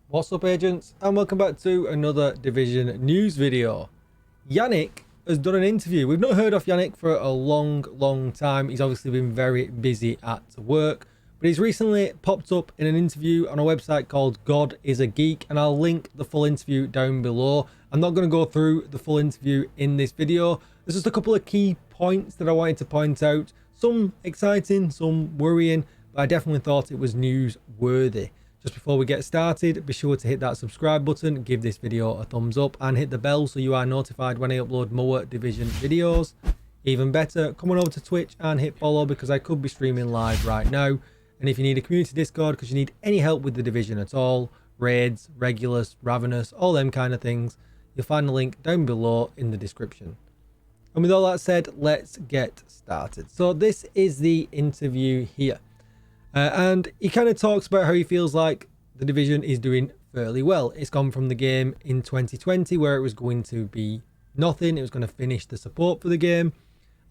What's up, agents, and welcome back to another Division news video. Yannick has done an interview. We've not heard of Yannick for a long time. He's obviously been very busy at work, but he's recently popped up in an interview on a website called God is a Geek, and I'll link the full interview down below. I'm not going to go through the full interview in this video. There's just a couple of key points that I wanted to point out. Some exciting, some worrying, but I definitely thought it was newsworthy. Just before we get started, be sure to hit that subscribe button, give this video a thumbs up, and hit the bell so you are notified when I upload more Division videos. Even better, come on over to Twitch and hit follow, because I could be streaming live right now. And if you need a community Discord because you need any help with the Division at all, raids, regulars, ravenous, all them kind of things, you'll find the link down below in the description. And with all that said, let's get started. So this is the interview here. And he kind of talks about how he feels like the Division is doing fairly well. It's gone from the game in 2020 where it was going to be nothing. It was going to finish the support for the game.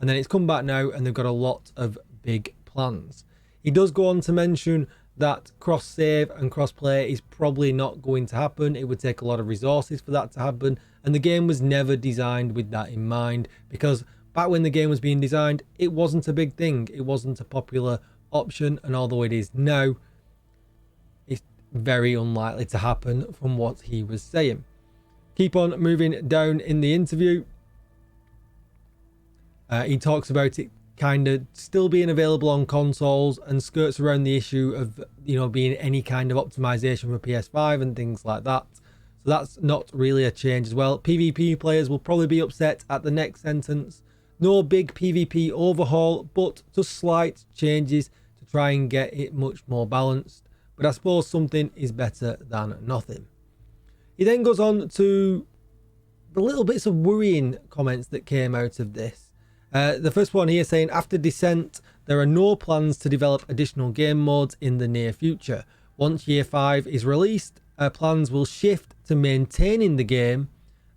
And then it's come back now and they've got a lot of big plans. He does go on to mention that cross-save and cross-play is probably not going to happen. It would take a lot of resources for that to happen. And the game was never designed with that in mind, because back when the game was being designed, it wasn't a big thing. It wasn't a popular option, and although it is now, it's very unlikely to happen from what he was saying. Keep on moving down in the interview. He talks about it kind of still being available on consoles and skirts around the issue of, you know, being any kind of optimization for PS5 and things like that. So that's not really a change as well. PvP players will probably be upset at the next sentence. No big PvP overhaul, but just slight changes to try and get it much more balanced. But I suppose something is better than nothing. He then goes on to the little bits of worrying comments that came out of this. The first one here saying, after Descent, there are no plans to develop additional game modes in the near future. Once Year 5 is released, plans will shift to maintaining the game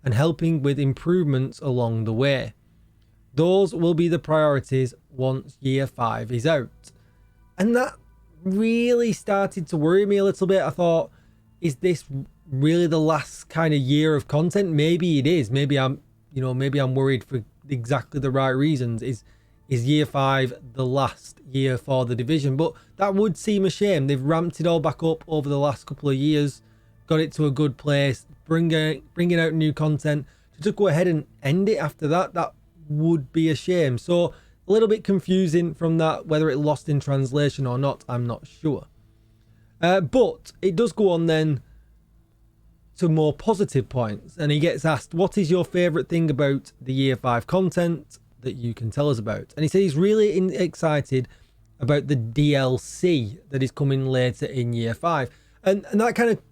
and helping with improvements along the way. Those will be the priorities once Year 5 is out. And that really started to worry me a little bit. I thought, is this really the last kind of year of content? Maybe it is. Maybe I'm worried for exactly the right reasons. Is Year 5 the last year for the Division? But that would seem a shame. They've ramped it all back up over the last couple of years, got it to a good place, bringing out new content. To just go ahead and end it after that, that would be a shame. So a little bit confusing from that, whether it lost in translation or not, I'm not sure. But it does go on then to more positive points, and he gets asked, what is your favorite thing about the Year 5 content that you can tell us about? And he said he's really excited about the DLC that is coming later in Year 5, and that kind of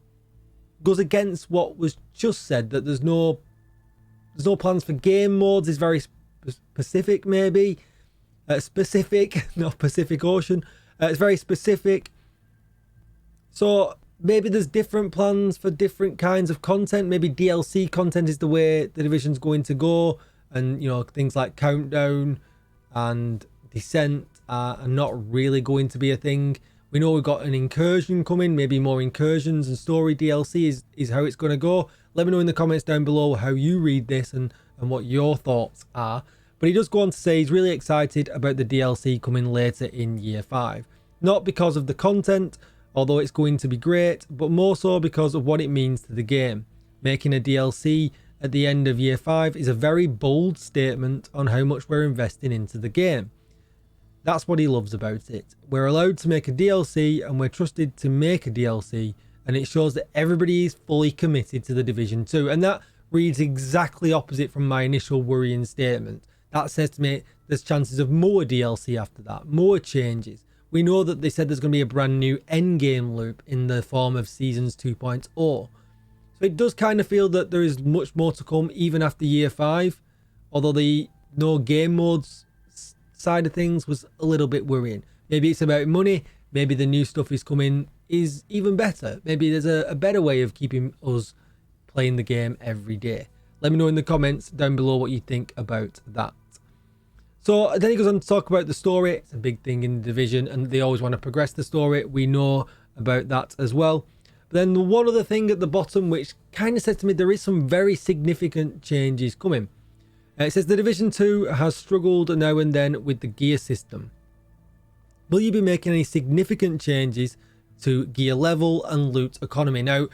goes against what was just said, that there's no plans for game modes. Is very specific, maybe specific, not Pacific Ocean. It's very specific, so maybe there's different plans for different kinds of content. Maybe DLC content is the way the Division's going to go, and you know, things like Countdown and Descent are not really going to be a thing. We know we've got an incursion coming, maybe more incursions, and story DLC is how it's going to go. Let me know in the comments down below how you read this and what your thoughts are. But he does go on to say he's really excited about the DLC coming later in Year 5. Not because of the content, although it's going to be great, but more so because of what it means to the game. Making a DLC at the end of Year 5 is a very bold statement on how much we're investing into the game. That's what he loves about it. We're allowed to make a DLC, and we're trusted to make a DLC, and it shows that everybody is fully committed to the Division 2. And that reads exactly opposite from my initial worrying statement. That says to me there's chances of more DLC after that, more changes. We know that they said there's going to be a brand new endgame loop in the form of Seasons 2.0. So it does kind of feel that there is much more to come even after Year 5, although the no game modes side of things was a little bit worrying. Maybe it's about money, maybe the new stuff is coming is even better. Maybe there's a better way of keeping us playing the game every day. Let me know in the comments down below what you think about that. So then he goes on to talk about the story. It's a big thing in the Division, and they always want to progress the story. We know about that as well. But then the one other thing at the bottom which kind of says to me there is some very significant changes coming. It says the Division 2 has struggled now and then with the gear system. Will you be making any significant changes to gear level and loot economy? Now,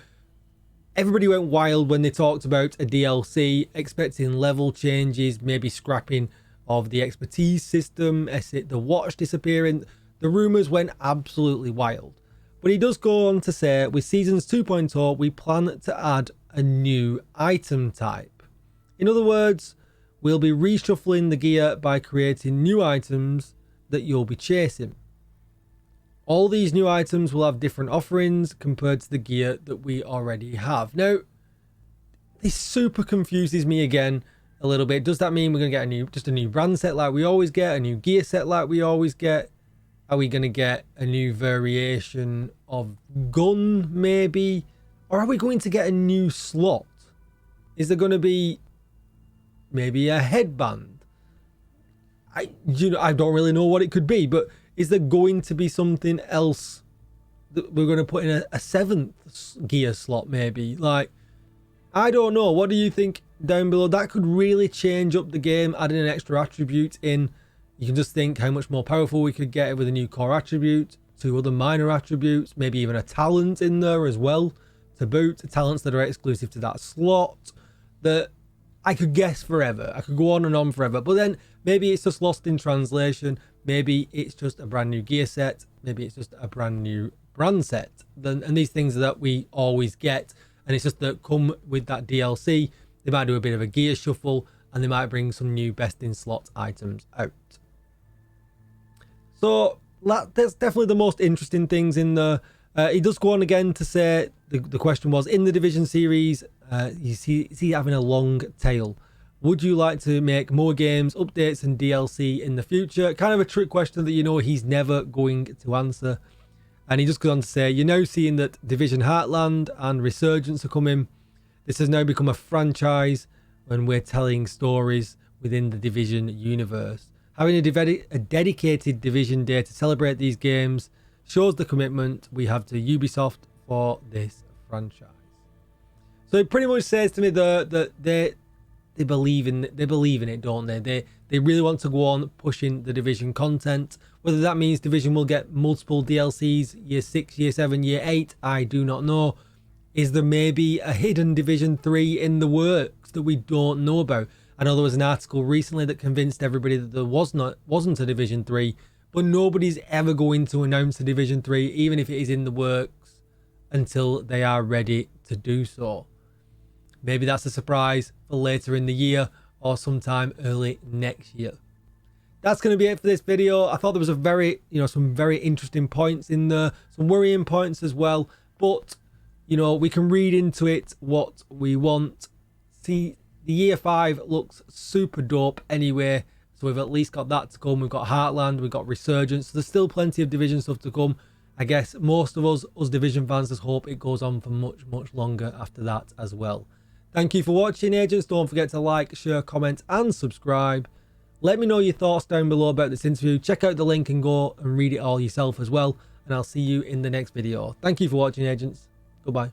everybody went wild when they talked about a DLC, expecting level changes, maybe scrapping of the expertise system, the watch disappearing. The rumours went absolutely wild. But he does go on to say, with Seasons 2.0, we plan to add a new item type. In other words, we'll be reshuffling the gear by creating new items that you'll be chasing. All these new items will have different offerings compared to the gear that we already have. Now, this super confuses me again a little bit. Does that mean we're going to get just a new brand set like we always get, a new gear set like we always get? Are we going to get a new variation of gun maybe? Or are we going to get a new slot? Is there going to be maybe a headband? I don't really know what it could be, but is there going to be something else that we're going to put in a 7th gear slot maybe? Like, I don't know. What do you think down below? That could really change up the game, adding an extra attribute in. You can just think how much more powerful we could get with a new core attribute, 2 other minor attributes, maybe even a talent in there as well to boot. Talents that are exclusive to that slot that I could guess forever. I could go on and on forever. But then maybe it's just lost in translation. Maybe it's just a brand new gear set. Maybe it's just a brand new brand set. And these things that we always get. And it's just that come with that DLC, they might do a bit of a gear shuffle and they might bring some new best in slot items out. So that's definitely the most interesting things in there. He does go on again to say, the question was, in the Division series, is he having a long tail? Would you like to make more games, updates and DLC in the future? Kind of a trick question that he's never going to answer. And he just goes on to say, you're now seeing that Division Heartland and Resurgence are coming. This has now become a franchise when we're telling stories within the Division universe. Having a dedicated Division Day to celebrate these games shows the commitment we have to Ubisoft for this franchise. So it pretty much says to me that they believe in it, don't they? They really want to go on pushing the Division content. Whether that means Division will get multiple DLCs, year 6, year 7, year 8, I do not know. Is there maybe a hidden Division 3 in the works that we don't know about? I know there was an article recently that convinced everybody that there wasn't a Division 3, but nobody's ever going to announce a Division 3, even if it is in the works, until they are ready to do so. Maybe that's a surprise for later in the year or sometime early next year. That's going to be it for this video. I thought there was some very interesting points in there, some worrying points as well, but we can read into it what we want. See, the year 5 looks super dope anyway, so we've at least got that to come. We've got Heartland, we've got Resurgence, so there's still plenty of Division stuff to come. I guess most of us Division fans, just hope it goes on for much longer after that as well. Thank you for watching, agents. Don't forget to like, share, comment and subscribe. Let me know your thoughts down below about this interview. Check out the link and go and read it all yourself as well, and I'll see you in the next video. Thank you for watching, agents. Goodbye.